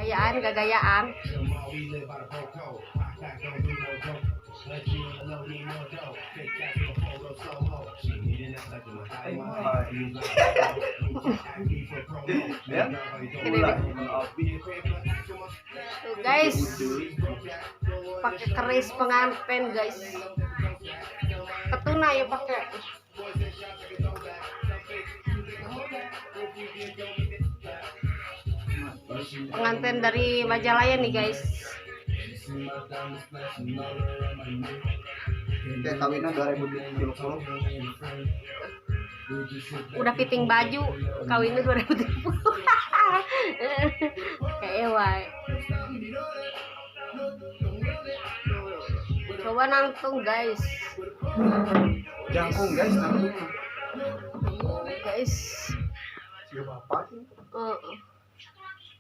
Gayaan gak gayaan. Tuh guys, pakai keris pengantin guys. Ketuna ya pakai. Pengantin dari Majalaya nih guys. Kayak kawinnya 2020. Udah fitting baju, kawinnya 2030. Kayak wae. Coba nangtung guys. Jangkung guys, nangkung. Guys. Siapa apa sih?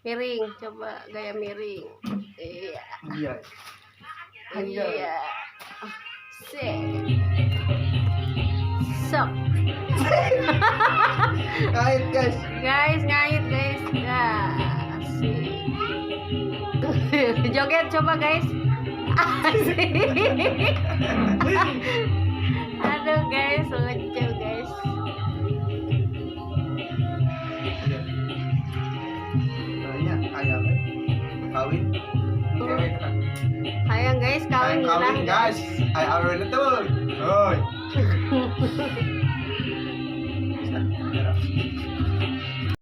Miring, coba gaya miring. Iya. Iya. Iya. Sok. Kait guys. Guys, ngait guys. Joget coba guys. Asik. Aduh guys, lucu guys. Banyak kayak kawin. Sayang guys, kawin Kawin guys. Awin itu. Oi.